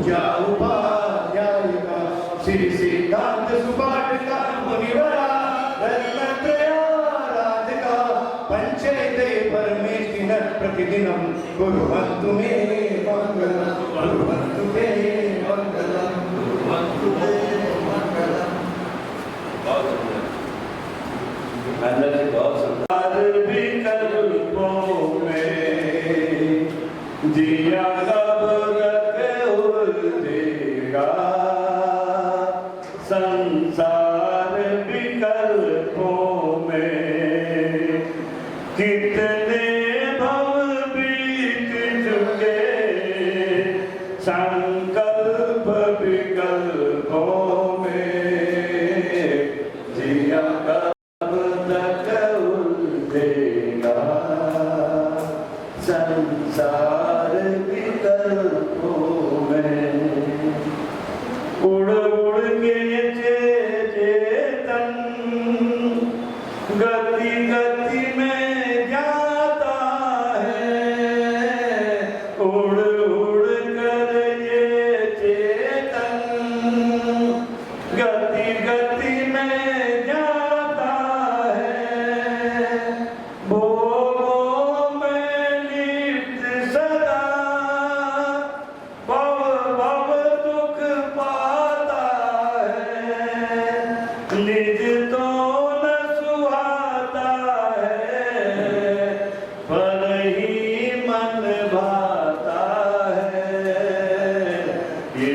पूजा उपाध्याय का श्री सिद्धांत सुभाष का मुनिवरा रत्नत्रयाराध का पंचैते परमेष्ठिन प्रतिदिनं कुर्वन्तु मे मंगलम् कुर्वन्तु मे मंगलम् कुर्वन्तु मे मंगलम्। बहुत सुंदर अंदर से बहुत सुंदर विकल्पों में जिया कब तक उलझेगा संसार विकल्पों में कितने भव बीत चुके संकल्प विकल्पों में जिया संसार विकल्पों में उड़ उड़ के चेतन गति गति में जाता है उड़ उड़ कर ये चेतन गति गति में जाता है निज तो न सुहाता है पर ही मन भाता है ये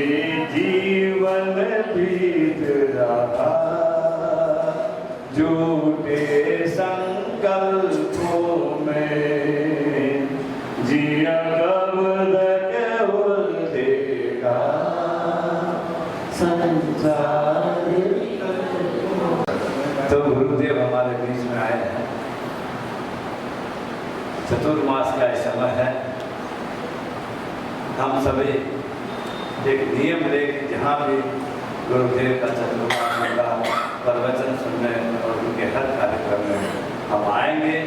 जीवन बीत रहा झूठे संकल्पों में जिया कब तक उलझेगा संसार। तो गुरुदेव हमारे बीच में आए हैं। चतुर्मास का समय है। हम सभी एक नियम लेके जहाँ भी गुरुदेव का चतुर्मास का प्रवचन सुनने और उनके हर कार्यक्रम में हम आएंगे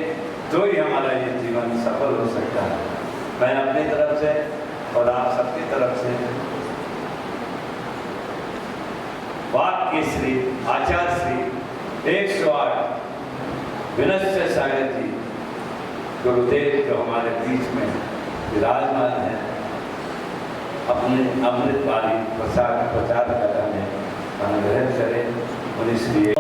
तो ही हमारा ये जीवन सफल हो सकता है। मैं अपनी तरफ से और आप सबकी तरफ से वाक्य श्री आचार्य श्री 108 विनश्य सागर जी गुरुदेव जो हमारे बीच में विराजमान है अपने अमृत वाली प्रसाद प्रचार करने अनुग्रह करें और इसलिए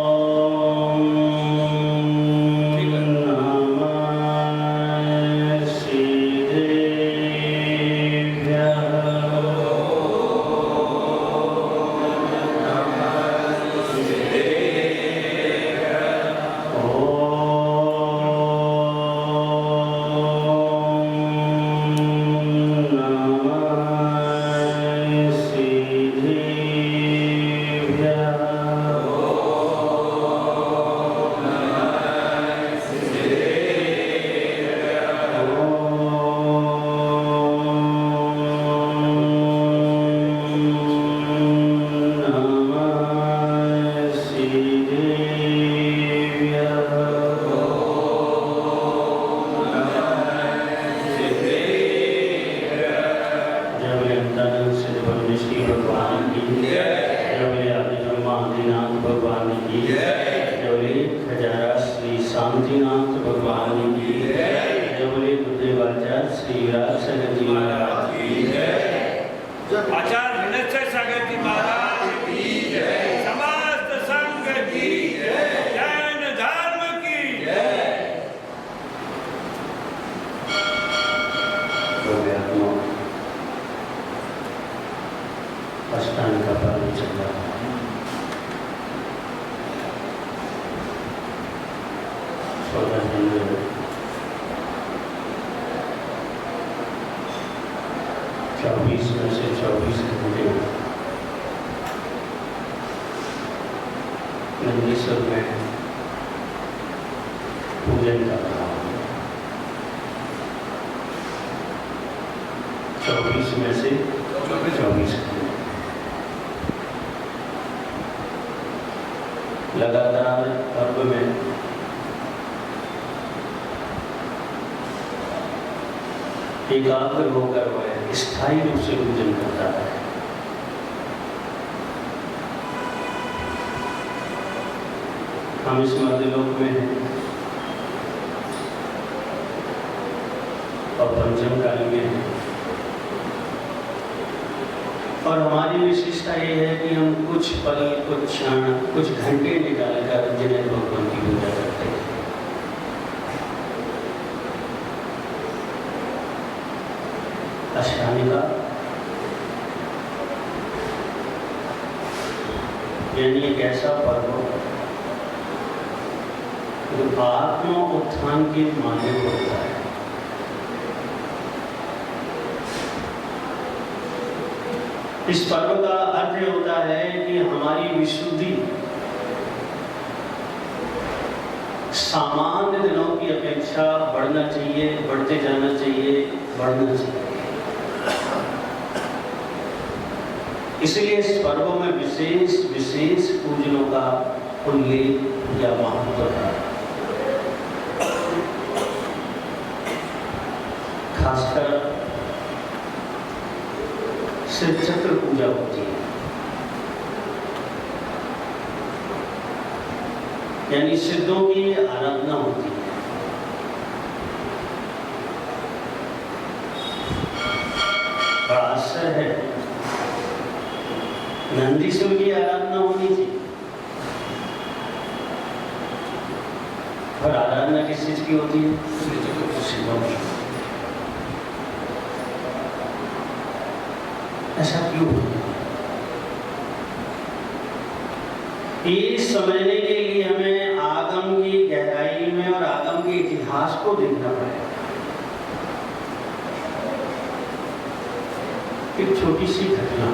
शांतिनाथ भगवान की जय। बोले गुरुदेव आचार्य श्री राज सागर जी महाराज की जय। आचार्य विनय सागर जी महाराज की जय। समस्त संघ की जय। जैन धर्म की जय। अष्टांग का पालन चल रहा है। 24 में से 24 घंटे नंदीश्वर में पूजन कर रहा हूँ। 24 में से 24 घंटे लगातार पर्व में एकाग्र होकर वह स्थायी रूप से पूजन करता है। हम इस मर्दलोक में हैं और पंचम काल में हैं, और हमारी विशेषता ये है कि हम कुछ पल, कुछ क्षण, कुछ घंटे निकालकर जिन्हें भगवान की पूजा करते हैं। अष्टामिका यानी एक ऐसा पर्व जो आत्मा उत्थान के माने होता है। इस पर्व का अर्थ होता है कि हमारी विशुद्धि सामान्य दिनों की अपेक्षा बढ़ना चाहिए, बढ़ते जाना चाहिए, बढ़ना चाहिए। इसलिए इस पर्व में विशेष विशेष पूजनों का उल्लेख या महत्व है। खासकर सिद्ध चक्र पूजा होती है, यानी सिद्धों की आराधना होती है। बड़ा आश्चर्य है, नंदीश्वर की आराधना होनी थी, और आराधना किस चीज की होती है? सिद्धों की। ऐसा क्यों? ये समझने के लिए हमें आगम की गहराई में और आगम के इतिहास को देखना पड़ेगा। एक छोटी सी घटना,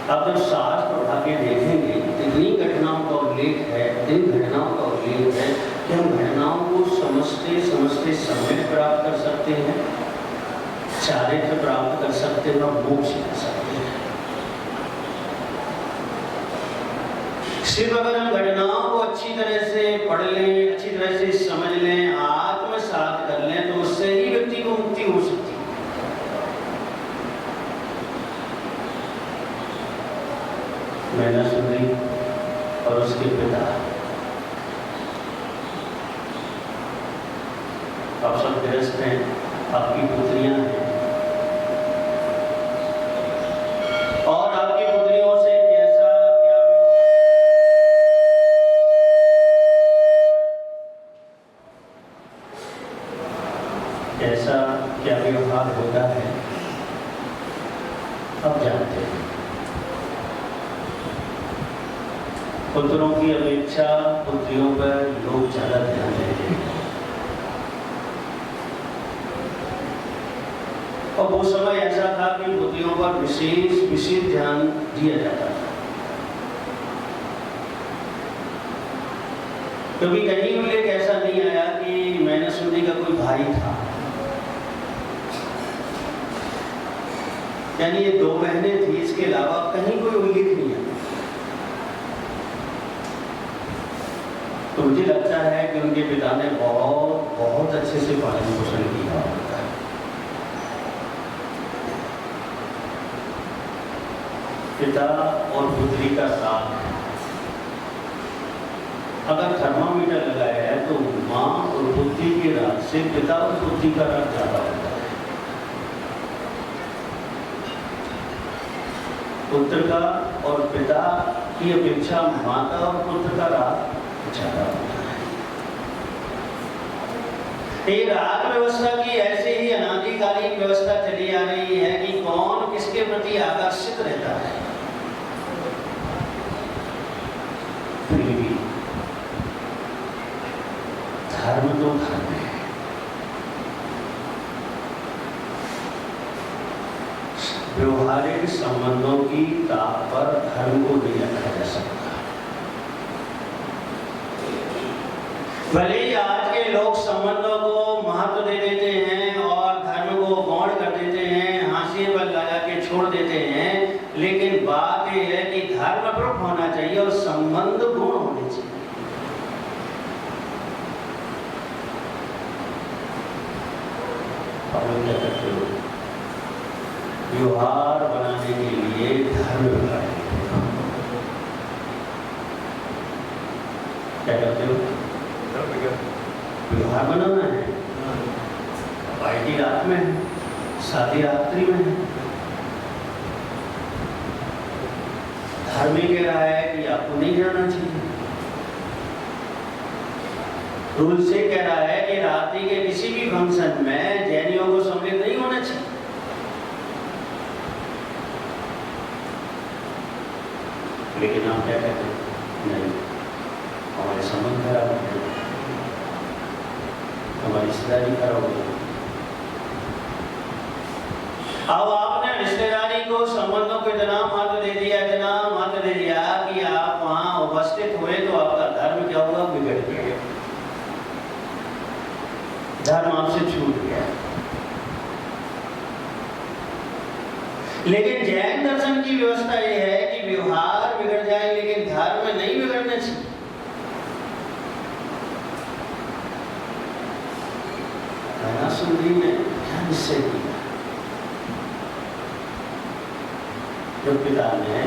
आप जब शास्त्र पढ़ा के देखेंगे, इतनी घटनाओं का उल्लेख है, इन घटनाओं का उल्लेख है कि हम घटनाओं को समझते समझते समय प्राप्त कर सकते हैं, चारित्र प्राप्त कर सकते हैं और मोक्ष कर सकते हैं। सिर्फ अगर हम घटनाओं को अच्छी तरह से पढ़ लें, अच्छी तरह से समझ लें, आत्मसात कर लें, तो उससे ही व्यक्ति को मुक्ति हो सकती है। मैनासुरी और उसके पिता, आप सब गृहस्थ हैं, आपकी पुत्रियां हैं, और आपकी पुत्रियों से कैसा क्या व्यवहार होता है अब जानते हैं। पुत्रों की अपेक्षा पुत्रियों पर लोग ज्यादा ध्यान देते हैं, और वो समय ऐसा था कि पुत्रियों पर विशेष ध्यान दिया जाता था, क्योंकि कहीं उल्लेख ऐसा नहीं आया कि मैनासुरी का कोई भाई था। यानी ये 2 बहनें थी, इसके अलावा कहीं कोई उल्लेख नहीं है। तो मुझे लगता है कि उनके पिता ने बहुत अच्छे से पालन पोषण किया होता है। पिता और पुत्री का साथ, अगर थर्मामीटर लगाया है तो माँ और पुत्री के रात से पिता और पुत्री का रात ज्यादा होता है। पुत्र का और पिता की अपेक्षा माता और पुत्र का रात ज्यादा होता है। ये रात व्यवस्था की ऐसे ही अनादिकालीन व्यवस्था चली आ रही है कि कौन किसके प्रति आकर्षित रहता है। फिर भी धर्म तो धर्म है। व्यवहारिक संबंधों की ताक पर धर्म को नहीं रखा जा सकता। भले ही आज के लोग संबंधों को महत्व दे देते हैं और धर्म को गौण कर देते हैं, हाशिए पर लगा के छोड़ देते हैं, लेकिन बात यह है कि धर्म प्रमुख होना चाहिए और संबंध गुण होने चाहिए। क्या करते हो? व्यवहार बनाने के लिए धर्म बनाए। क्या करते हो? व्यवहार बनाना है। पार्टी रात में है, शादी रात्रि में है। धर्म ही कह रहा है कि आपको नहीं जाना चाहिए। रूल से कह रहा है कि रात्रि के किसी भी फंक्शन में जैनियों को सम्मिलित नहीं होना चाहिए। लेकिन आप क्या कहते हैं? नहीं, हमारे संबंध खराब हो गए, हमारी रिश्तेदारी खराब हो गई। अब आपने रिश्तेदारी को, संबंधों को इतना महत्व दे दिया, इतना महत्व दे दिया कि आप वहां उपस्थित हुए तो आपका धर्म क्या हुआ? बिगड़ गया। धर्म आपसे छूट गया। लेकिन जैन दर्शन की व्यवस्था यह है कि व्यवहार बिगड़ जाए लेकिन धर्म नहीं बिगड़ना चाहिए। सुंदरी ने क्या निश्चय किया? जब पिता ने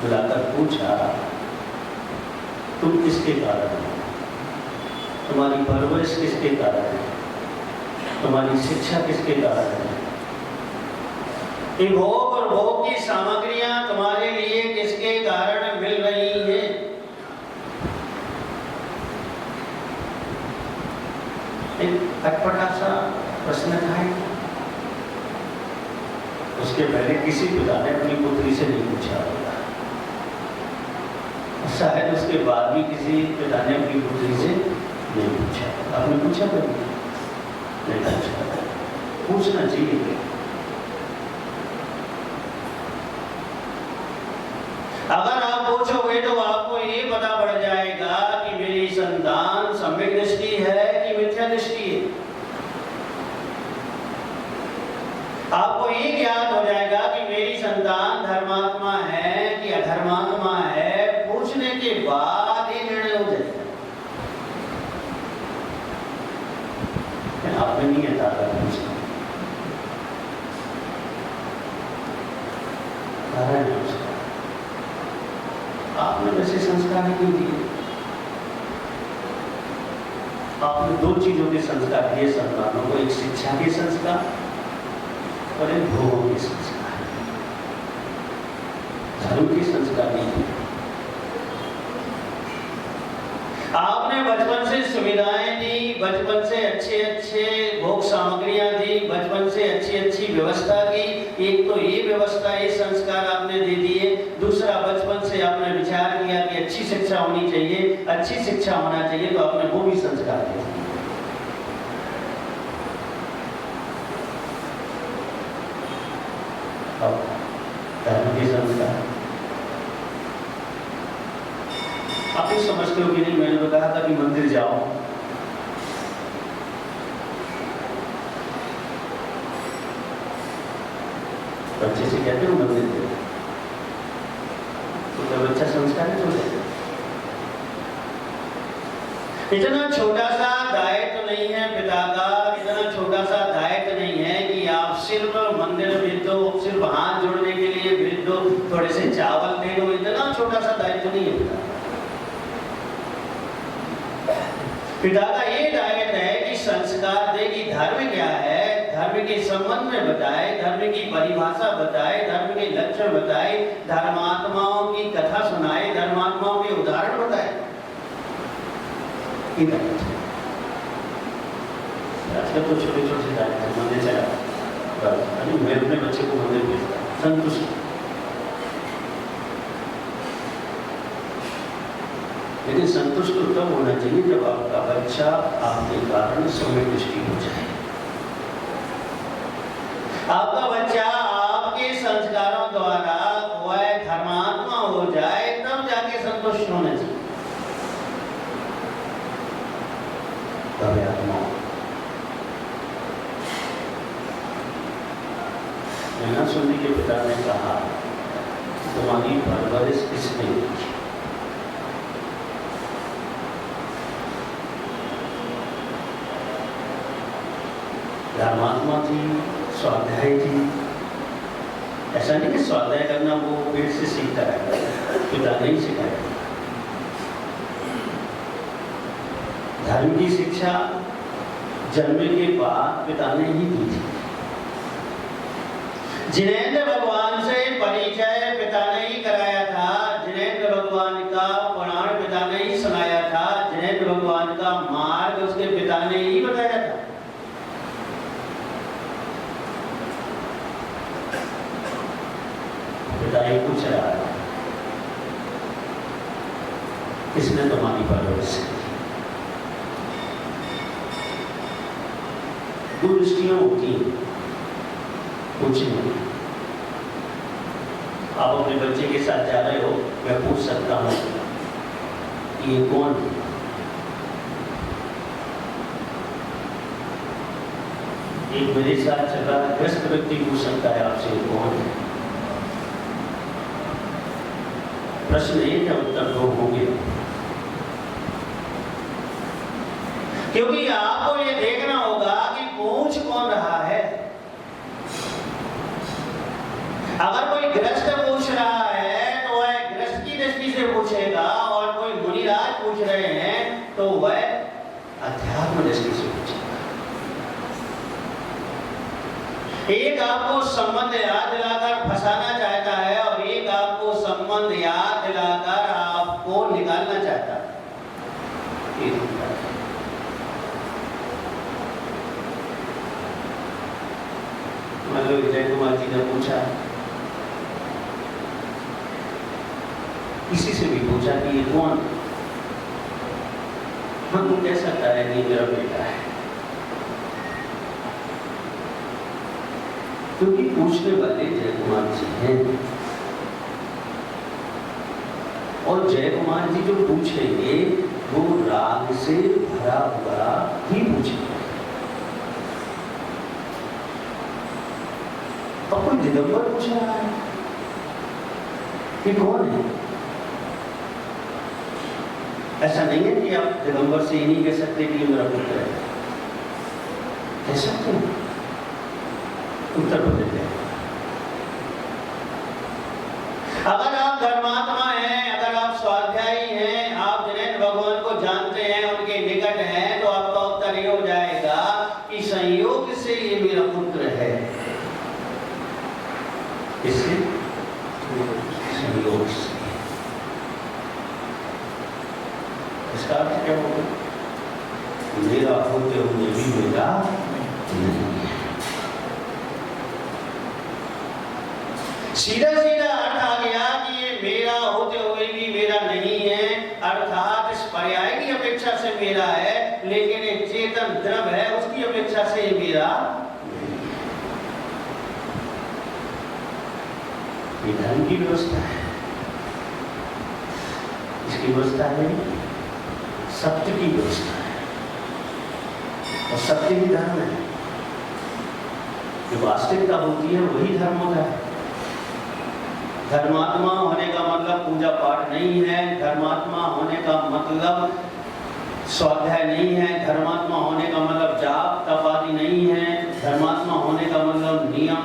बुलाकर पूछा, तुम किसके कारण हो? तुम्हारी परवरिश किसके कारण है? तुम्हारी शिक्षा किसके कारण है? ये भोग और भोग की सामग्रियां तुम्हारे लिए किसके कारण मिल रही हैं? एक अटपटा सा प्रश्न था। उसके पहले किसी पिता ने अपनी पुत्री से नहीं पूछा होगा। शायद उसके बाद भी किसी पिता ने अपनी पुत्री से नहीं पूछा। आपने पूछा कभी? नहीं पूछा। पूछना चाहिए। अगर आप पूछोगे तो आपको ये पता पड़ जाएगा कि मेरी संतान सम्यक दृष्टि है कि मिथ्या दृष्टि है। आपको ये ज्ञात हो जाएगा कि मेरी संतान धर्मात्मा है कि अधर्मात्मा है। पूछने के बाद ये निर्णय हो जाएगा। आपने नहीं है ताकत पूछना। कारण है उसका। आपने वैसे संस्कार नहीं दिए। आपने दो चीजों के संस्कार दिए संतानों को, एक शिक्षा के संस्कार और एक भोगों के संस्कार। धर्म के संस्कार नहीं। आपने बचपन से सुविधाएं दी, बचपन से अच्छे अच्छे भोग सामग्रियां दी, बचपन से अच्छी अच्छी व्यवस्था की। एक तो ये व्यवस्था, ये संस्कार आपने दे दिए। दूसरा, बचपन से आपने विचार किया कि अच्छी शिक्षा होनी चाहिए, अच्छी शिक्षा होना चाहिए, तो आपने वो भी संस्कार दिया। धर्म के संस्कार आप ही समझते हो कि नहीं? मैंने बताया था कि मंदिर जाओ, बच्चे से कहते हो मंदिर जाओ, तो जब बच्चा संस्कार है तो इतना छोटा सा दायित्व नहीं है पिता का, इतना छोटा सा दायित्व नहीं है कि आप सिर्फ मंदिर भेज दो, सिर्फ हाथ जोड़ने के लिए भेज दो, थोड़े से चावल दे दो। इतना छोटा सा दायित्व नहीं है पिता। पिता का ये दायित्व है कि संस्कार दे कि धर्म क्या है, धर्म के संबंध में बताए, धर्म की परिभाषा बताए, धर्म के लक्षण बताए, धर्मात्माओं की कथा सुनाए, धर्मात्माओं के उदाहरण बताए। आजकल तो छोटे छोटे दायित्व मंदिर चला, मैं अपने बच्चे को मंदिर भेजता संतुष्ट। लेकिन संतुष्ट तब होना चाहिए जब आपका बच्चा आपके कारण सम्यक दृष्टि हो जाए। आपका बच्चा आपके संस्कारों द्वारा वह धर्मात्मा हो जाए, तब जाके संतुष्ट होना चाहिए। नैना सुंदरी के पिता ने कहा, तुम्हारी परवरिश किसने की? धर्मात्मा थी, स्वाध्याय थी। ऐसा नहीं कि स्वाध्याय करना वो पेट से सीखता है, पिता नहीं सिखाया। धर्म की शिक्षा जन्म के बाद पिता ने ही दी थी। जिनेंद्र भगवान से परिचय पिता ने ही कराया था, जिनेंद्र भगवान का पुराण पिता ने ही सुनाया था, जिनेंद्र भगवान का मार्ग उसके पिता ने ही बताया था। पिता ही पूछ रहा है, किसने तुम्हारी परवरिश की? दो दृष्टियां होती हैं पूछने। आप अपने बच्चे के साथ जा रहे हो, मैं पूछ सकता हूँ ये कौन है? एक मेरे साथ चल रहा है ग्रस्त व्यक्ति पूछ सकता है आपसे कौन है। प्रश्न एक है, उत्तर दो हो गया। क्योंकि आपको ये देखना होगा कि पूछ कौन रहा है। अगर कोई गृहस्थ पूछ रहा है तो वह गृहस्थ की दृष्टि से पूछेगा, और कोई मुनिराज पूछ रहे हैं तो वह अध्यात्म दृष्टि से पूछेगा। एक आपको संबंध याद दिलाकर फंसाना चाहता है और एक आपको संबंध याद दिलाकर आपको निकालना चाहता है। मतलब विजय कुमार जी ने पूछा, किसी से भी पूछा कि ये कौन? हम तो कह सकता है कि मेरा बेटा है, क्योंकि पूछने वाले जय कुमार जी हैं। और जय कुमार जी जो पूछेंगे वो राग से भरा हुआ ही पूछेंगे। और कोई दिगंबर पूछ रहा है कि कौन है? ऐसा नहीं है कि आप दिगंबर से ही नहीं कह सकते कि मेरा पुत्र है, कह सकते हैं, उत्तर बदल जाए। अगर आप धर्मात्मा हैं, अगर आप स्वाध्यायी हैं, आप जिनेंद्र भगवान को जानते हैं, उनके निकट हैं, तो आपका उत्तर ये हो जाएगा कि संयोग से ये मेरा पुत्र है। इससे संयोग से। इसका अर्थ क्या होगा? मेरा होते हुए भी मेरा नहीं है। सीधा सीधा अर्थ आ गया कि ये मेरा होते हुए भी मेरा नहीं है, अर्थात इस पर्याय की अपेक्षा से मेरा है, लेकिन एक चेतन द्रव है उसकी अपेक्षा से ये मेरा। ये धर्म की व्यवस्था है, इसकी व्यवस्था है सत्य की व्यवस्था है, और सत्य ही धर्म है। जो वास्तविकता होती है वही धर्म होता है। धर्मात्मा होने का मतलब पूजा पाठ नहीं है, धर्मात्मा होने का मतलब स्वाध्याय नहीं है, धर्मात्मा होने का मतलब जाप तप आदि नहीं है, धर्मात्मा होने का मतलब नियम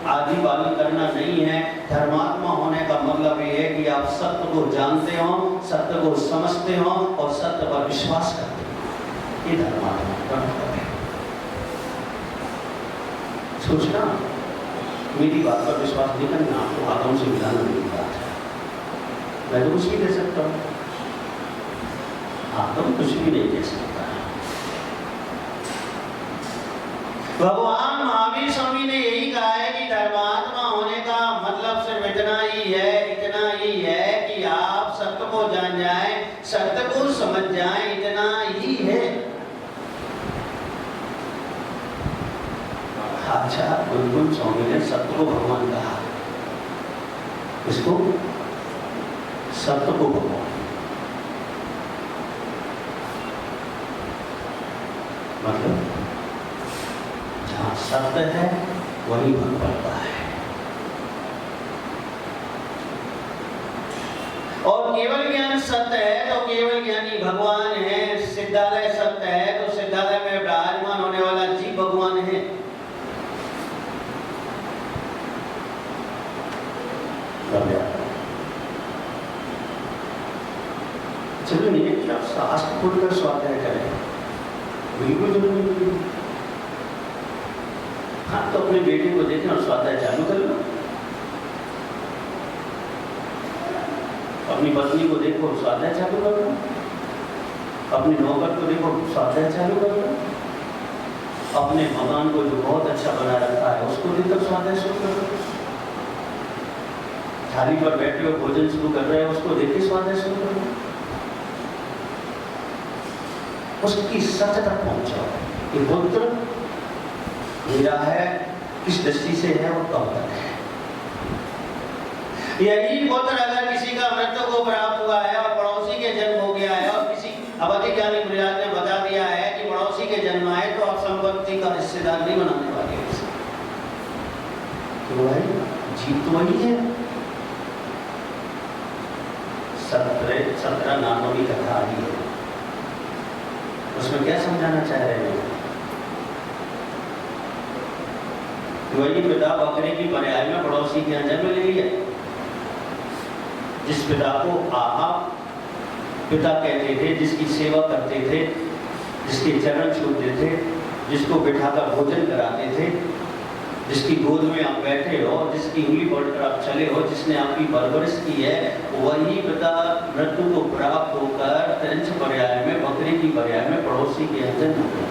आदि पालन करना नहीं है। धर्मात्मा होने का मतलब ये है कि आप सत्य को जानते हो, सत्य को समझते हो और सत्य पर विश्वास करते हो। ये धर्मात्मा का मतलब है। सोचना, मेरी बात पर विश्वास नहीं करना, आपको आगम से मिलाना मेरी बात है। मैं तो कुछ भी कह सकता हूँ, आगम कुछ भी नहीं कह सकता। भगवान महावीर स्वामी ने यही कहा है कि धर्मात्मा होने का मतलब सिर्फ इतना ही है कि आप सत्य को जान जाएं, सत्य को समझ जाएं, इतना ही है। अच्छा, गुरुकुल स्वामी ने सत्य को भगवान कहा, इसको सत्य को भगवान, मतलब जहाँ सत्य है वही भगवत्ता है। और केवल ज्ञान सत्य है तो केवल ज्ञानी भगवान है। सिद्धालय सत्य है तो सिद्धालय में विराजमान होने वाला जीव भगवान है। चलो नहीं कि आप शास्त्र खोलकर स्वाध्याय करें, बिल्कुल जरूरी नहीं है। हाँ, तो अपने बेटे को देखें और स्वाध्याय चालू कर लो। अपनी पत्नी को देखो, स्वाध्याय चालू कर लो। अपने नौकर को देखो, स्वाध्याय चालू कर लो। अपने भगवान को जो बहुत अच्छा बना रखा है उसको देखकर स्वाध्याय शुरू कर लो। थाली पर बैठे हुए भोजन शुरू कर रहे हैं, उसको देख के स्वाध्याय शुरू कर लो। उसकी सच तक पहुंचाओ कि पुत्र मेरा है, किस दृष्टि से है और कब तक है। यही पुत्र अगर किसी का मृत्यु को प्राप्त हुआ है और पड़ोसी के जन्म हो गया है और किसी अवधि ज्ञानी गुरुराज ने बता दिया है कि पड़ोसी के जन्म आए तो आप संपत्ति का हिस्सेदार नहीं बनाने वाले। तो भाई जीत तो वही है। 17 नामों की कथा आई है, उसमें क्या समझाना चाह रहे हैं? वही पिता बकरे की पर्याय में पड़ोसी के यहाँ जन्म ले लिया। जिस पिता को आप पिता कहते थे, जिसकी सेवा करते थे, जिसके चरण छूते थे, जिसको बिठाकर भोजन कराते थे, जिसकी गोद में आप बैठे हो, जिसकी उंगली पकड़कर आप चले हो, जिसने आपकी परवरिश की है, वही पिता मृत्यु को प्राप्त होकर तंच पर्याय में, बकरी की पर्याय में पड़ोसी के अंदर हो गया।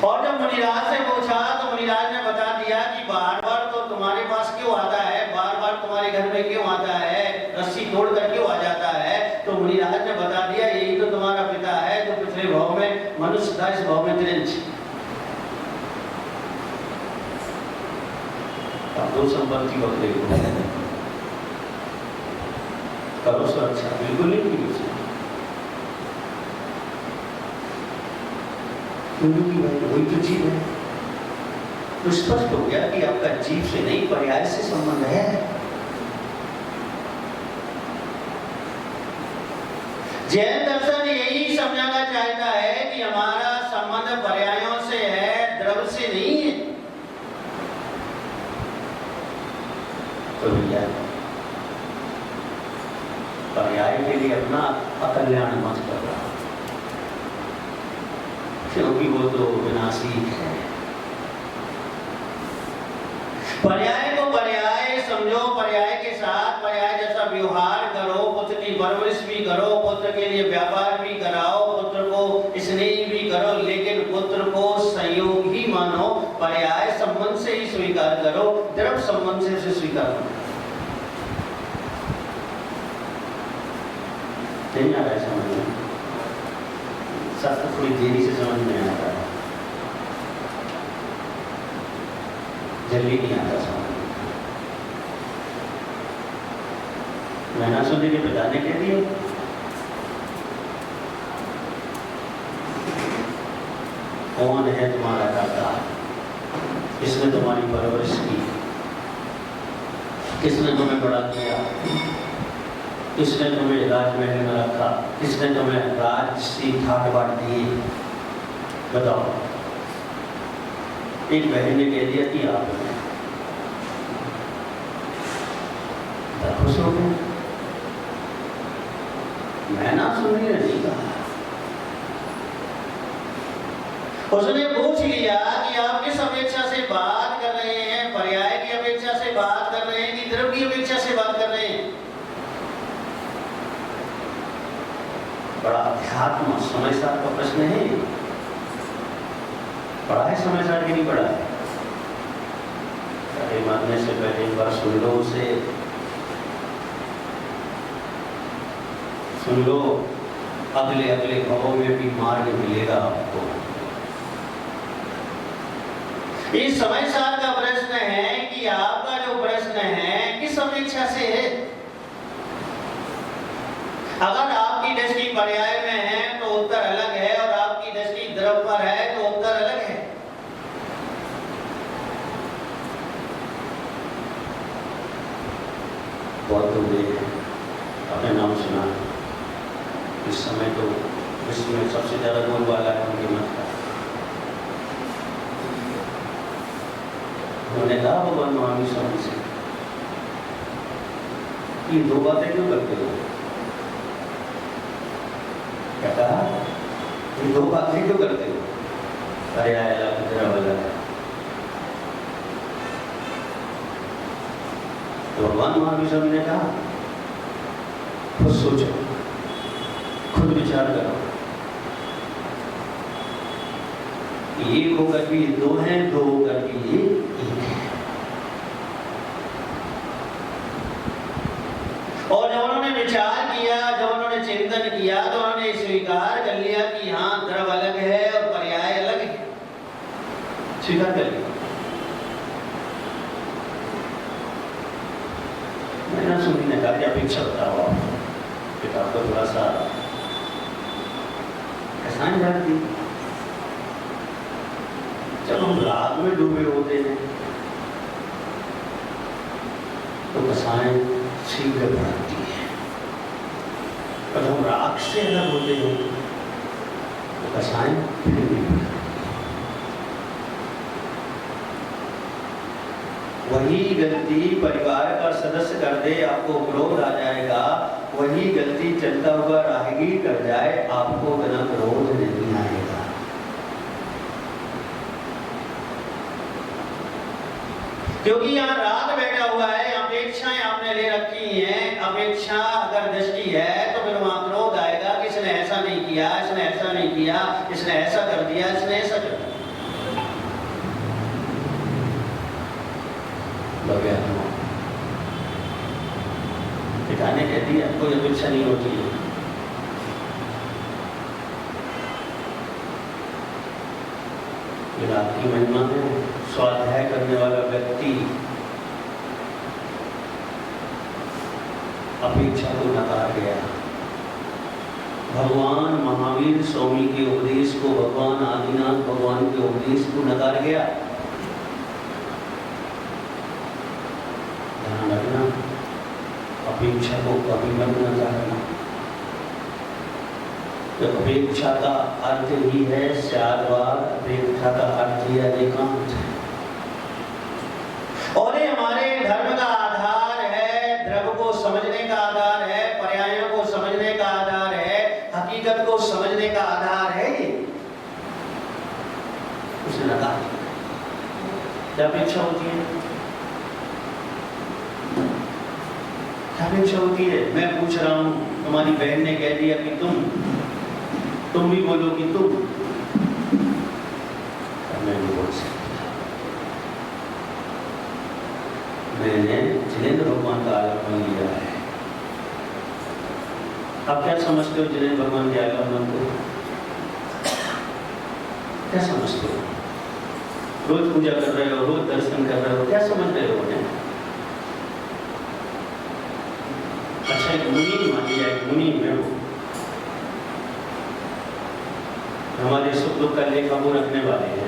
और जब मुनिराज से पूछा तो मुनिराज ने बता दिया कि बार बार तो तुम्हारे पास क्यों आता है, बार बार तुम्हारे घर में क्यों आता है, रस्सी तोड़कर क्यों आ जाता है? तो मुनिराज ने बता दिया यही तो तुम्हारा पिता है जो पिछले भाव में मनुष्य था, इस भाव में त्रिंच। अब दो संपत्ति बदले करो सुरक्षा, बिल्कुल नहीं की उसे। वही तो जीव है। तो स्पष्ट हो गया कि आपका जीव से नहीं पर्याय से संबंध है। जैन दर्शन यही समझाना चाहता है कि हमारा संबंध पर्यायों से है, द्रव्य से नहीं है। तो भैया पर्याय के लिए अपना अकल्याण मत कर रहा, क्योंकि वो तो विनाशी है। पर्याय को पर्याय समझो, पर्याय के साथ पर्याय जैसा व्यवहार करो, पुत्र की परवरिश भी करो, पुत्र के लिए व्यापार भी कराओ, पुत्र को स्नेह भी करो, लेकिन पुत्र को संयोग ही मानो, पर्याय संबंध से ही स्वीकार करो, द्रव्य संबंध से उसे स्वीकार करो। नहीं आ रहा है समझ में? शास्त्र थोड़ी देरी से समझ में आता है, जल्दी नहीं आता समझ में। मैना सुधी के पिता ने कह दिया कौन है तुम्हारा दाता, किसने तुम्हारी परवरिश की, किसने तुम्हें बड़ा किया, किसने तुम्हें राजमहल में रखा, किसने तुम्हें राजसी ठाट बाट दिए, बताओ। एक बहन ने कह दिया कि आप खुश हो गए। मैं ना सुनी नहीं कहा। उसने पूछ लिया कि आप किस अपेक्षा से बात कर रहे हैं, पर्याय की अपेक्षा से बात कर रहे हैं कि द्रव्य की अपेक्षा से बात कर रहे हैं? बड़ा अध्यात्म समझदार का प्रश्न है। पढ़ा है समझदार की नहीं पढ़ा है? अरे मानने से पहले एक बार सुन लो उसे, सुन लो, अगले अगले भावों में भी मार्ग मिलेगा आपको। इस समय सार का प्रश्न है कि आपका जो प्रश्न है किस अपेक्षा से है। अगर आपकी दृष्टि पर्याय में है तो उत्तर अलग है, और आपकी दृष्टि द्रव्य पर है तो उत्तर अलग है। बहुत लोग अपने नाम सुना, इस समय तो विश्व में सबसे ज्यादा बोलबाला है उनके मत का। उन्होंने कहा भगवान स्वामी स्वामी से, ये दो बातें क्यों करते हो? दो बातें क्यों करते हो? पर्याय अलग, द्रव अलग है। तो भगवान महावीर स्वामी ने कहा, खुद सोचो, खुद विचार करो, एक होकर भी दो हैं, दो होकर भी एक है। और जब उन्होंने विचार किया, जब उन्होंने चिंतन किया, तो उन्होंने स्वीकार कर लिया कि हाँ, द्रव अलग है और पर्याय अलग है। स्वीकार कर लिया। मैंने सुनी ने कहा कि अपेक्षा बताओ, किताब को थोड़ा सा आसान जाती। जब हम राग में डूबे होते हैं तो कसाएं शीघ्र बढ़ती है, और हम राग से अलग होते हैं तो कसाएं फिर नहीं बढ़ती। वही गलती परिवार का सदस्य कर दे, आपको क्रोध आ जाएगा। वही गलती चलता हुआ राहगीर कर जाए, आपको बिना क्रोध नहीं आएगा। क्योंकि यहाँ राग बैठा हुआ है, अपेक्षाएं आपने ले रखी हैं। अपेक्षा अगर दृष्टि है तो फिर वहां क्रोध आएगा कि इसने ऐसा नहीं किया, इसने ऐसा नहीं किया, इसने ऐसा कर दिया, इसने ऐसा कर दिया। पिता ने कह दिया कोई अपेक्षा नहीं होती है। रात की महिमा में स्वाध्याय करने वाला व्यक्ति अपेक्षा को नकार गया। भगवान महावीर स्वामी के उपदेश को, भगवान आदिनाथ भगवान के उपदेश को नकार गया। ध्यान रखना, अपेक्षा को कभी मत नकारना। तो अपेक्षा का अर्थ ही है स्यादवाद, अपेक्षा का अर्थ ही एकांत है। और ये हमारे धर्म का आधार है, द्रव्य को समझने का आधार है, पर्यायों को समझने का आधार है, हकीकत को समझने का आधार है। ये उसने नकार क्या अपेक्षा होती है? क्या अपेक्षा होती है? मैं पूछ रहा हूं, तुम्हारी बहन ने कह दिया कि तुम भी बोलो कि तुम, मैं नहीं बोल सकता। मैंने जिनेंद्र भगवान का आगमन लिया है। आप क्या समझते हो जिनेंद्र भगवान के आगमन को? क्या समझते हो? रोज पूजा कर रहे हो, रोज दर्शन कर रहे हो, क्या समझ रहे हो उन्हें? अच्छा, एक मुनि मान लिया, एक मुनि में हो, हमारे सुख दुख का लेखा वो रखने वाले हैं।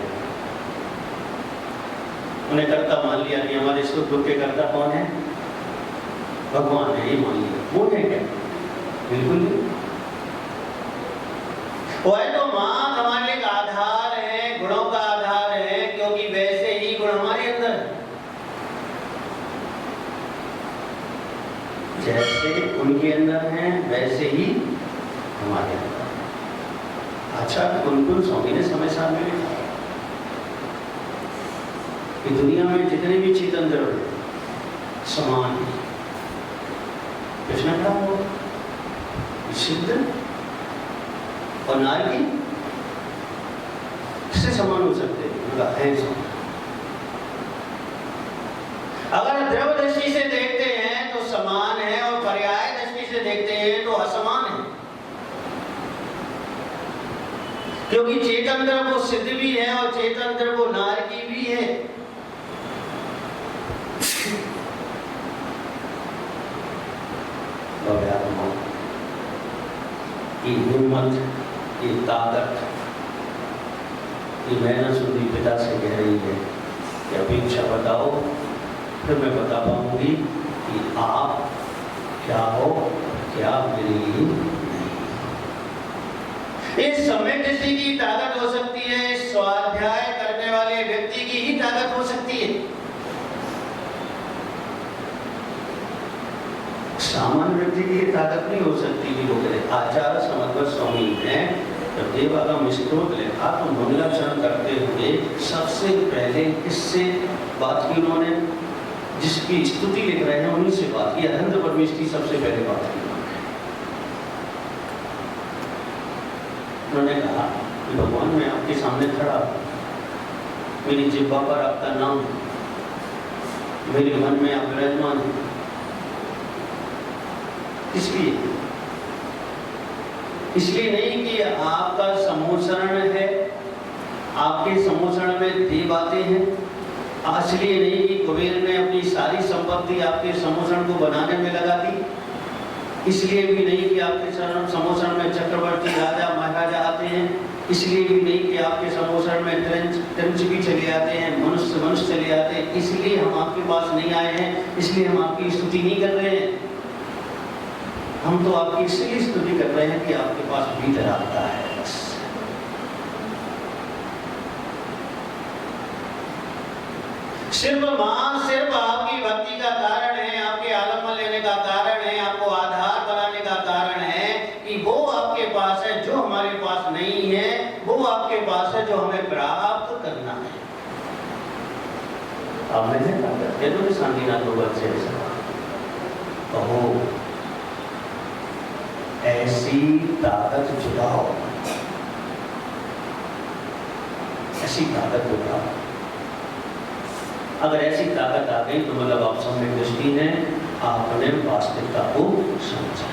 उन्हें कर्ता मान लिया कि हमारे सुख दुख के कर्ता कौन है? भगवान है, ये मान लिया। वो है क्या? बिल्कुल नहीं। वो है तो मां हमारे लिए आधार है, गुणों का आधार है, क्योंकि वैसे ही गुण हमारे अंदर है। जैसे उनके अंदर हैं वैसे ही हमारे अंदर। अच्छा, कुल स्वामी ने समय साथ में लिखा कि दुनिया में जितने भी चेतन द्रव्य समान है। कृष्ण क्या हो सिद्ध और नारी किससे समान हो सकते हैं? अगर द्रव्य दृष्टि से देखते हैं तो समान है, और पर्याय दृष्टि से देखते हैं तो असमान है। क्योंकि चेतन द्रव्य वो सिद्ध भी है और चेतन द्रव्य वो नारकी भी है। ये हिम्मत, ये ताकत, ये मेहनत सुधी पिता से कह रही है कि अपेक्षा बताओ, फिर मैं बता पाऊंगी कि आप क्या हो, क्या मेरे लिए नहीं। इस सम्यक दृष्टि की ताकत हो सकती है, स्वाध्याय करने वाले व्यक्ति की ही ताकत हो सकती है। सामान्य व्यक्ति की ताकत नहीं हो सकती कि वो करे। आचार्य समग्र स्वामी ने जब देवागम स्तोत्र लिखा तो मंगलाचरण करते हुए सबसे पहले किससे बात की उन्होंने? जिसकी स्तुति लिख रहे हैं उन्हीं से बात की। अधेंद्र परमेश की सबसे पहले बात की उन्होंने कहा कि भगवान मैं आपके सामने खड़ा हूं, मेरी जिह्वा पर आपका नाम, मेरे मन में आप विराजमान हैं। इसलिए नहीं कि आपका समोचरण है, आपके समोचरण में देव आते हैं। इसलिए नहीं कि कुबेर ने अपनी सारी संपत्ति आपके समोचरण को बनाने में लगा दी। इसलिए भी नहीं कि आपके समोचरण में चक्रवर्ती राजा महाराजा आते हैं। इसलिए भी नहीं कि आपके समोचरण में त्रंच भी चले आते हैं, मनुष्य चले आते हैं। इसलिए हम आपके पास नहीं आए हैं, इसलिए हम आपकी स्तुति नहीं कर रहे हैं। हम तो आपकी इसलिए स्तुति कर रहे हैं कि आपके पास भीतर आता है बस। सिर्फ आपकी भक्ति का कारण है, आपके आलम्बन लेने का कारण है, आपको आधार बनाने का कारण है कि वो आपके पास है जो हमारे पास नहीं है, वो आपके पास है जो हमें प्राप्त करना है। अब मैंने कहा तो शांतिनाथ भगवत से कहो ऐसी ताकत जुटाओ, ऐसी ताकत जुटाओ। अगर ऐसी ताकत आ गई तो मतलब आप सम्यक दृष्टि ने आपने वास्तविकता को समझा।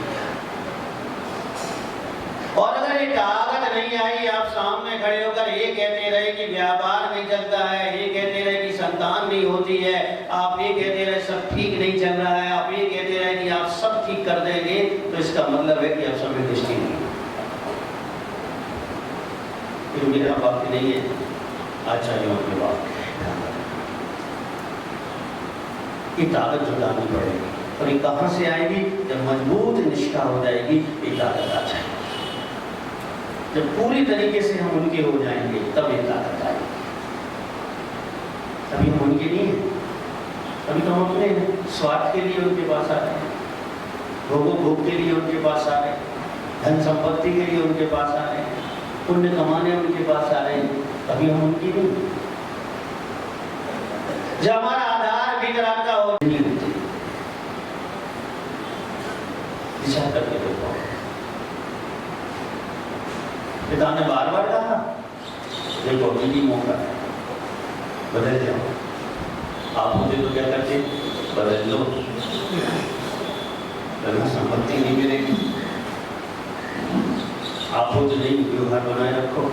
और अगर ये ताकत नहीं आई, आप सामने खड़े होकर ये कहते रहे कि व्यापार नहीं चलता है, ये कहते रहे कि संतान नहीं होती है, आप ये कहते रहे सब ठीक नहीं चल रहा है, आप ये कहते रहे कि आप सब ठीक कर देंगे, तो इसका मतलब है कि आप सम्यक दृष्टि नहीं। ये मेरा वाक्य नहीं है, आचार्यों के वाक्य। ये ताकत जुटानी पड़ेगी। और ये कहां से आएगी? जब मजबूत निष्ठा हो जाएगी, ये ताकत आ जाएगी। जब पूरी तरीके से हम उनके हो जाएंगे तब ये ताकत आएगी। अभी हम उनके नहीं हैं, अभी तो हम अपने स्वार्थ के लिए उनके पास आ रहे हैं, भोग के लिए उनके पास आ रहे हैं, धन संपत्ति के लिए उनके पास आ रहे हैं, पुण्य कमाने उनके पास आ रहे हैं। अभी हम उनकी नहीं। जब हमारा आधार भीतर आपका हो नहीं होते, विचार करके देखो। पिता ने बार बार कहा देखो अभी मौका है, बदल जाओ। आप मुझे तो क्या करते, बदल लो, वरना संपत्ति नहीं मिलेगी। आप तो नहीं व्यवहार बनाए रखो,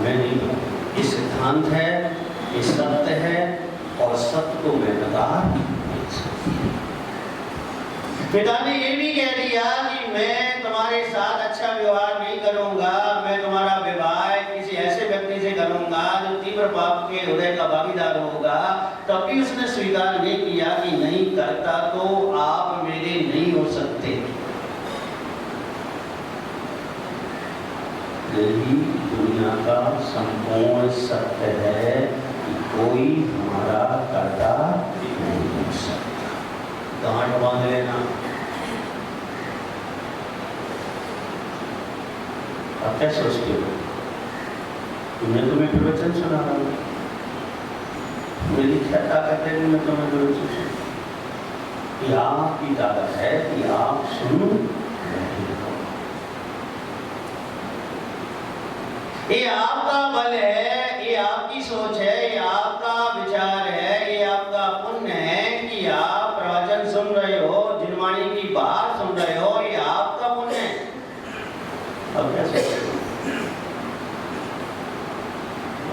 मैं नहीं बनूं। ये सिद्धांत है, ये सत्य है, और सत्य को मैं बता। पिता ने ये भी कह दिया कि मैं तुम्हारे साथ अच्छा व्यवहार नहीं करूंगा, मैं तुम्हारा विवाह किसी ऐसे व्यक्ति से करूंगा जो तीव्र पाप के हृदय का भागीदार होगा। तब भी उसने स्वीकार नहीं किया कि नहीं करता तो आप मेरे नहीं हो सकते। यही दुनिया का संपूर्ण सत्य है कि कोई हमारा कर्ता नहीं हो सकता। गांठ बांध लेना। आप क्या सोचते हो? मैं तुम्हें प्रवचन सुना रहा हूँ, मेरी क्या ताकत है कि मैं तुम्हें प्रवचन सुना? कि आपकी ताकत है कि आप सुन रहे हो। ये आपका बल है, ये आपकी सोच है, ये आपका विचार है, ये आपका पुण्य है कि आप प्रवचन सुन रहे हो, जिनवाणी की बात सुन रहे हो, ये आपका पुण्य है। अब क्या सोचते हो?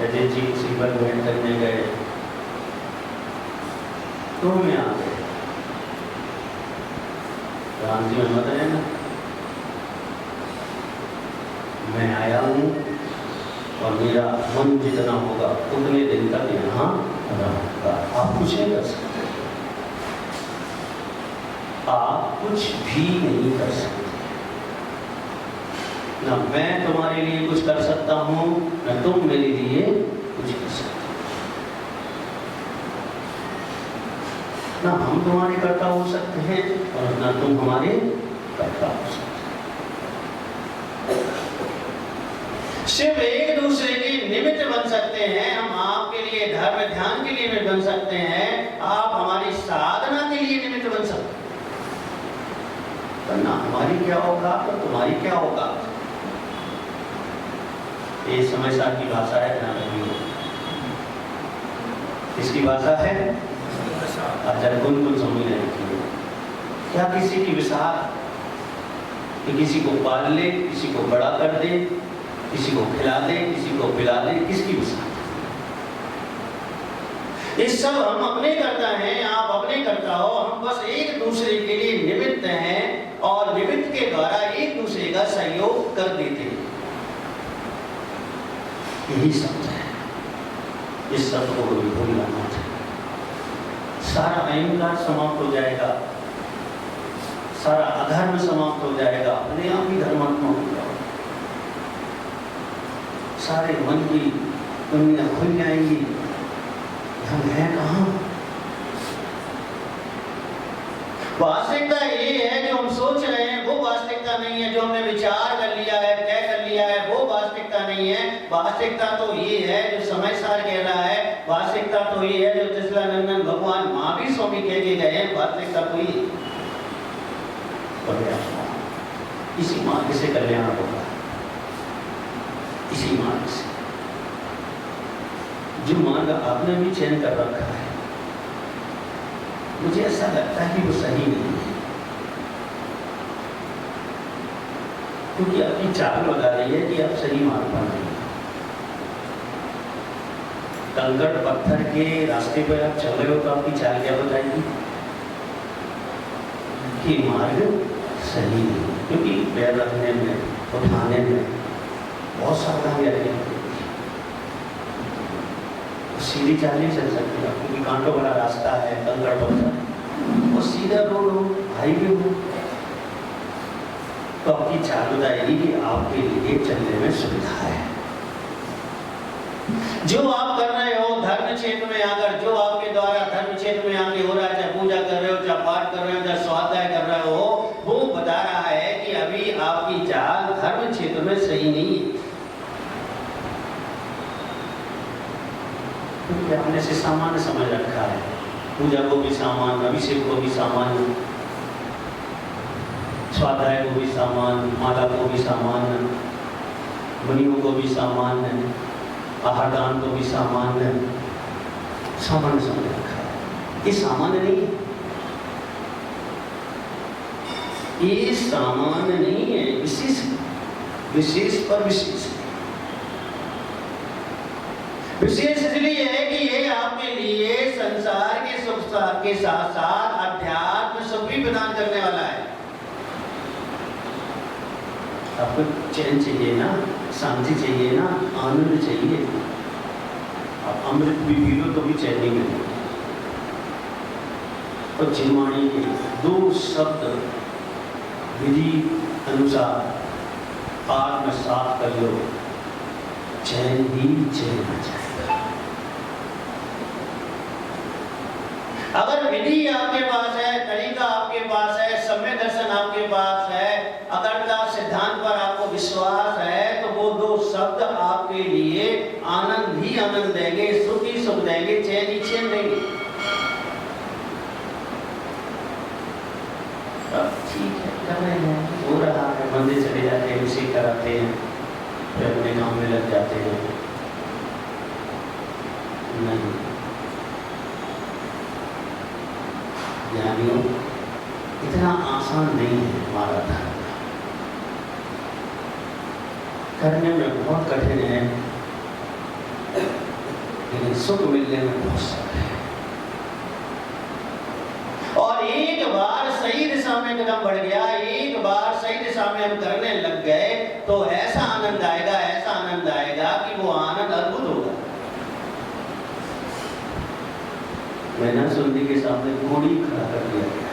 अजय जी किसी पर भेंट करने गए तो मैं आ गए, राम जी में मत रहना, मैं आया हूँ और मेरा मन जितना होगा उतने दिन तक यहाँ रहूंगा। आप कुछ नहीं कर सकते, आप कुछ भी नहीं कर सकते। ना मैं तुम्हारे लिए कुछ कर सकता हूँ, ना तुम मेरे लिए कुछ कर सकते। ना हम तुम्हारे कर्ता हो सकते हैं और ना तुम हमारे कर्ता हो सकते। सकते हैं, हम आपके लिए धर्म ध्यान के लिए निमित्त बन सकते हैं, आप हमारी साधना के लिए निमित्त बन सकते हैं। वरना हमारी क्या औकात और तुम्हारी क्या औकात। ये समय सार की भाषा है, ध्यान रखिए। इसकी भाषा है अच्छा गुनगुन समझ रखिए। क्या किसी की विसार कि किसी को पाल ले, किसी को बड़ा कर दे, किसी को खिला दे, किसी को पिला दे, किसकी विसार? ये सब हम अपने करता हैं, आप अपने करता हो, हम बस एक दूसरे के लिए निमित्त हैं और निमित्त के द्वारा एक दूसरे का सहयोग कर देते हैं। यही शब्द है, इस शब्द को कभी भूलना मत। सारा अहंकार समाप्त हो जाएगा, सारा अधर्म समाप्त हो जाएगा, अपने आप ही धर्मात्मा हो जाएगा। सारे मन की दुनिया खुल जाएंगी। हम हैं कहाँ? वास्तविकता ये है जो हम सोच रहे हैं वो वास्तविकता नहीं है, जो हमने विचार कर लिया है, तय कर लिया है, वो वास्तविकता नहीं है। वास्तविकता तो ये है जो समय सार कह रहा है, वास्तविकता तो ये है जो तिसलानंदन भगवान महावीर स्वामी कह के गए हैं, वास्तविकता तो ये इसी मार्ग से कल्याण होगा, इसी मार्ग से। जो मार्ग आपने भी चयन कर रखा है, मुझे ऐसा लगता है कि वो सही नहीं है, क्योंकि आपकी चाल बता रही है कि आप सही मार्ग पर नहीं। कंकड़ पत्थर के रास्ते पर आप चल रहे हो तो आपकी चाल क्या बताएगी कि मार्ग सही नहीं, क्योंकि पैर रखने में, उठाने में बहुत सावधानी रखनी होती है। सीधी चाल नहीं चल सकती आप, क्योंकि कांटों वाला रास्ता है, कंकड़ पत्थर, और सीधा रोड हो, हाईवे हो, तो आपकी चाल बताएगी कि आपके लिए चलने में सुविधा है। जो आप कर रहे हो धर्म क्षेत्र में आकर, जो आपके द्वारा धर्म क्षेत्र में आके हो रहा है, चाहे पूजा कर रहे हो, चाहे पाठ कर रहे हो, चाहे स्वाध्याय कर रहे हो, वो बता रहा है कि अभी आपकी चाल धर्म क्षेत्र में सही नहीं है। क्योंकि आपने से सामान्य समझ रखा है, पूजा को भी सामान्य, अभिषेक को भी सामान्य, स्वाध्याय को भी सामान्य, माला को भी सामान्य, मुनियों को भी सामान्य, आहारदान को भी सामान्य समझ रखा है। ये सामान्य नहीं है, ये सामान्य नहीं है, विशेष, विशेष पर विशेष। विशेष इसलिए है कि ये आपके लिए संसार के सुख के साथ साथ अध्यात्म सुख भी प्रदान करने वाला है। आपको चैन चाहिए ना, शांति चाहिए ना, आनंद चाहिए, आप अमृत भी पी लो तो भी चैन नहीं मिलेगा। तो चिन्माणी के दो शब्द विधि अनुसार आत्मसात कर लो, चैन ही चैन आ जाएगा। अगर विधि आपके पास है, तरीका आपके पास है, सम्यक दर्शन आपके पास है, अकर्ता सिद्धांत पर आपको विश्वास है, तो वो दो शब्द आपके लिए आनंद ही आनंद देंगे, सुख ही सुख देंगे, चैन ही चैन देंगे। ठीक है, कर रहे हैं, हो रहा है, मंदिर चले जाते हैं, अभिषेक कराते हैं, फिर अपने काम में लग जाते हैं। नहीं, ज्ञानियों, इतना आसान नहीं है हमारा धर्म, करने में बहुत कठिन है, लेकिन सुख मिलने में बहुत सरल है। और एक बार सही दिशा में कदम बढ़ गया, एक बार सही दिशा में हम करने लग गए, तो ऐसा आनंद आएगा, ऐसा आनंद आएगा कि वो आनंद अद्भुत होगा। मैंने सुनने के सामने घोड़ी खड़ा कर दिया गया,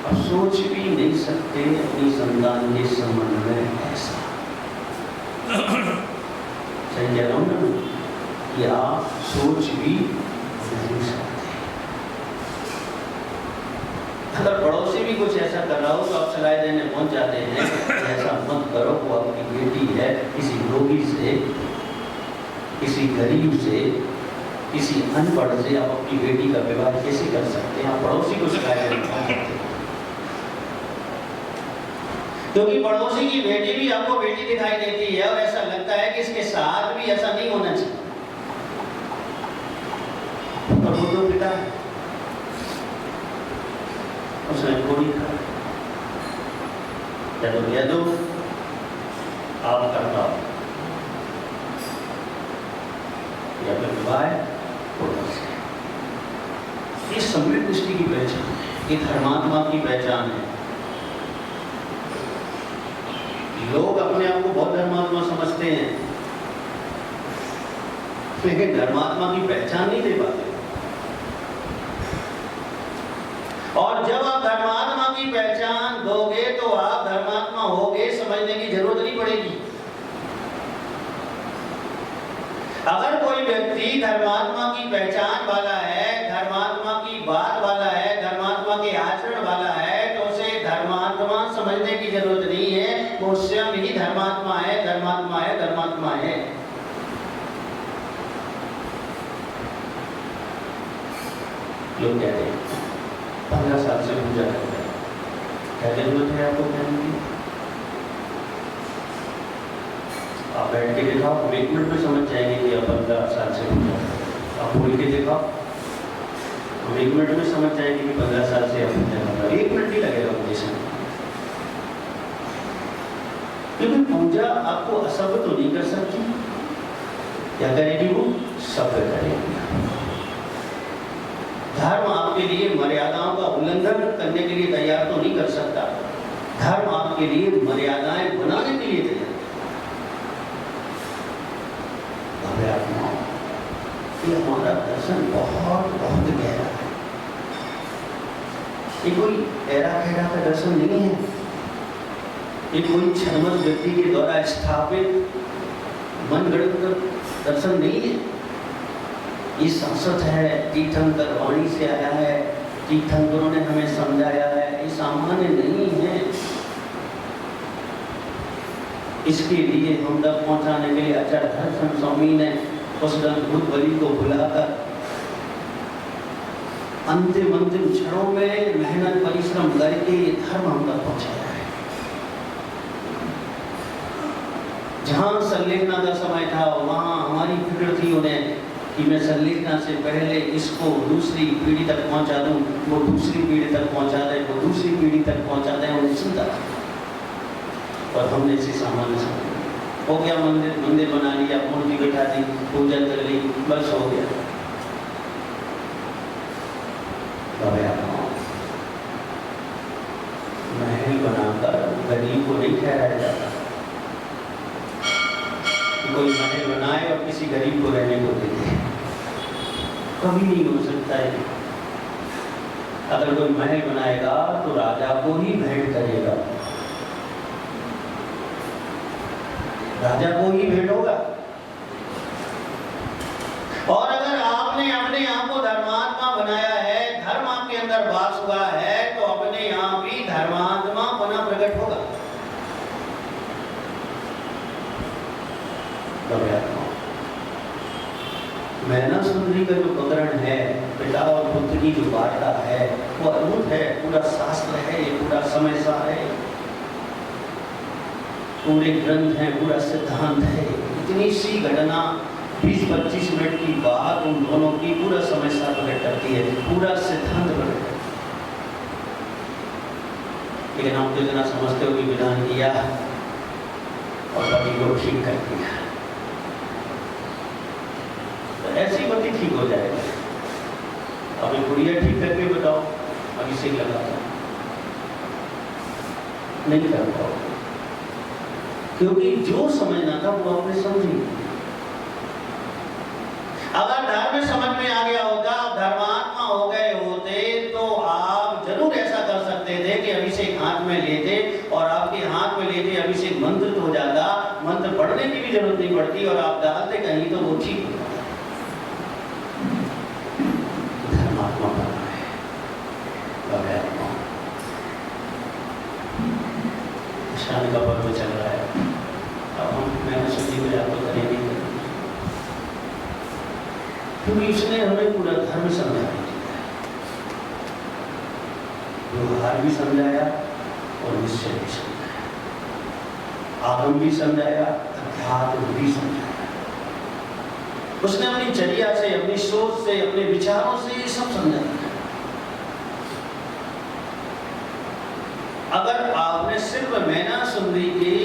अब सोच भी नहीं सकते अपनी संतान के संबंध में ऐसा। सही कह रहा हूं ना कि आप सोच भी नहीं सकते। अगर पड़ोसी भी भी कुछ ऐसा कर रहा हो तो आप सलाह देने पहुंच जाते हैं कि ऐसा मत करो, वो आपकी बेटी है, किसी रोगी से, किसी गरीब से, किसी अनपढ़ से आप अपनी बेटी का विवाह कैसे कर सकते हैं? आप पड़ोसी को सलाह देने पहुंच जाते हैं, क्योंकि पड़ोसी की बेटी भी आपको बेटी दिखाई देती है और ऐसा लगता है कि इसके साथ भी ऐसा नहीं होना चाहिए, और वो तो पिता है, उसने कोई कहा या तो कह दो आप करता हो या फिर विवाह ये सम्मिलित दृष्टि की पहचान है, ये धर्मात्मा की पहचान है। लोग अपने आप को बहुत धर्मात्मा समझते हैं, लेकिन धर्मात्मा की पहचान नहीं दे पाते। और जब आप धर्मात्मा की पहचान दोगे तो आप धर्मात्मा होगे, समझने की जरूरत नहीं पड़ेगी। अगर कोई व्यक्ति धर्मात्मा की पहचान वाला है, धर्मात्मा की बात वाला है, धर्मात्मा के आचरण वाला है, तो उसे धर्मात्मा समझने की जरूरत नहीं है, वो स्वयं ही धर्मात्मा है, धर्मात्मा है, धर्मात्मा है। लोग कहते हैं 15 साल से पूजा करते हैं, क्या जरूरत है आपको कहने की? आप बैठ के दिखाओ, हम 1 मिनट में समझ जाएंगे कि आप 15 साल से पूजा करते हैं। आप बोल के दिखाओ, हम 1 मिनट में समझ जाएंगे कि 15 साल से आप पूजा करते हैं। 1 मिनट ही लगेगा मुझे समझ, क्योंकि पूजा आपको असभ्य तो नहीं कर सकती। क्या करेगी वो? सभ्य करेगी। धर्म आपके लिए मर्यादाओं का उल्लंघन करने के लिए तैयार तो नहीं कर सकता, धर्म आपके लिए मर्यादाएं बनाने के लिए तैयार। ये हमारा दर्शन बहुत बहुत गहरा है, ये कोई ऐरा खैरा का दर्शन नहीं है, ये कोई छद्मस व्यक्ति के द्वारा स्थापित मनगढ़ंत दर्शन नहीं है। ये शाश्वत है, तीर्थंकर वाणी से आया है, तीर्थंकरों ने हमें समझाया है, ये सामान्य नहीं है। इसके लिए हम तक पहुंचाने के लिए आचार्य दर्शन स्वामी ने उस अद्भुत बलि को बुलाकर अंतिम क्षणों में मेहनत परिश्रम करके ये धर्म हम तक पहुंचाया है। जहां संलेखना का समय था वहां हमारी फिक्र थी उन्हें कि मैं संलेखना से पहले इसको दूसरी पीढ़ी तक पहुंचा दूं, वो दूसरी पीढ़ी तक पहुंचा दे, वो दूसरी पीढ़ी तक पहुंचा दे, उन्हें चिंता थी। और हमने इसे सामान्य समझा, हो गया, मंदिर बना लिया, मूर्ति बैठा दी, पूजा कर ली, बस हो गया। महल बनाकर गरीब को नहीं ठहराया जाता, कोई महल बनाए और किसी गरीब को रहने को दे दे, कभी नहीं हो सकता है। अगर कोई महल बनाएगा तो राजा को ही भेंट करेगा, राजा को ही भेंट होगा। और अगर आपने अपने आप को धर्मात्मा बनाया है, धर्म आपके अंदर वास हुआ है, तो अपने आप ही धर्मात्मा बना प्रकट होगा। मैना सुंदरी का जो प्रकरण है, पिता और पुत्र की जो वार्ता है, वो अद्भुत है, पूरा शास्त्र है, पूरा समय सा है, पूरे ग्रंथ हैं, पूरा सिद्धांत है। इतनी सी घटना 20-25 मिनट की बात उन दोनों की पूरा समय सा प्रकट करती है, पूरा सिद्धांत प्रकट करती है। लेकिन हम तो इतना समझते हो कि विधान किया और पति को ठीक कर दिया, ऐसी पति ठीक हो जाएगा। अभी गुड़िया ठीक करके बताओ, अभी से लगा नहीं कर पाओगे, क्योंकि जो समझना था वो आपने समझी। अगर धर्म समझ में आ गया होता, आप धर्मात्मा हो गए होते, तो आप जरूर ऐसा कर सकते थे कि अभिषेक हाथ में लेते और आपके हाथ में लेते अभिषेक मंत्रित हो जाता, मंत्र पढ़ने की भी जरूरत नहीं पड़ती और आप डालते कहीं तो वो ठीक हो जाता। का पर्व चल रहा है। अब मैंने सोची कि आपको करेंगे, क्योंकि उसने हमें पूरा धर्म समझाया, व्यवहार भी समझाया और निश्चय भी समझाया, आगम भी समझाया, अध्यात्म भी समझाया। उसने अपनी चर्या से, अपनी सोच से, अपने विचारों से ये सब समझाया। अगर आपने सिर्फ मैना सुंदरी की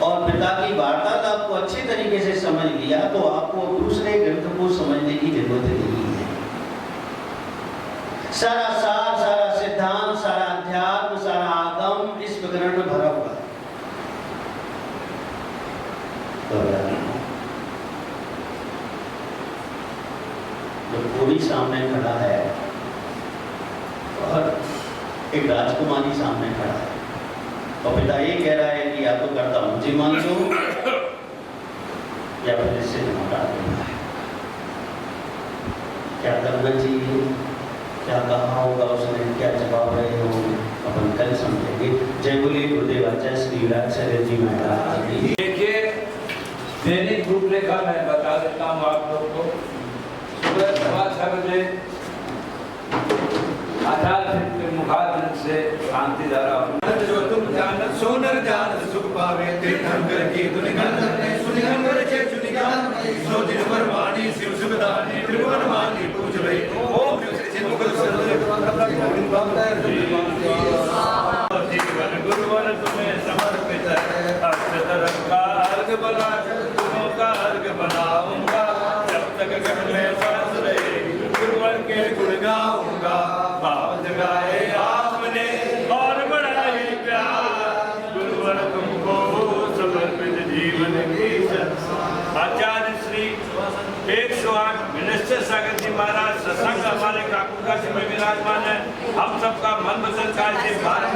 और पिता की वार्तालाप को अच्छे तरीके से समझ लिया तो आपको दूसरे ग्रंथ को समझने की जरूरत नहीं है। सारा सार, सारा सिद्धांत, सारा अध्यात्म, सारा आगम इस प्रकरण में भरा हुआ है। जब कोई सामने खड़ा है और एक राजकुमारी सामने खड़ा है और पिता ये कह रहा है कि या तो करता मुझे मान लो या फिर इससे हटा देना है, क्या करना चाहिए, क्या कहा होगा उसने, क्या जवाब रहे होंगे, अपन कल समझेंगे। जय बोले गुरुदेवाचार्य श्री विराट जी महाराज की। देखिए, दैनिक रूपरेखा मैं बता देता हूँ आप लोग को। सुबह 6:15 बजे आध्यात्मिक मुखाग्र से शांति धारा जो तुम जानत सोनर जान सुख पावे ते धनगर की दुनिगन सुनिगन करे चुनिगन सो दिन पर वाणी शिव सुखदानी त्रिभुवन मानी पूज रे ओम श्री मुकुल सरले जीवन गुरुवर तुम्हें समर्पित है अक्षर का अर्घ बना तुमों का अर्घ बनाऊंगा जब तक घर में सांस रहे गुरुवर के गुण गाऊंगा। भाव जगाए आपने और बढ़ाए प्यार गुरुवर तुमको समर्पित जीवन की आचार्य श्री 108 मिनिस्टर सागर जी महाराज सत्संग हमारे काकुका में विराजमान है। हम सबका मन वचन कार्य से भारत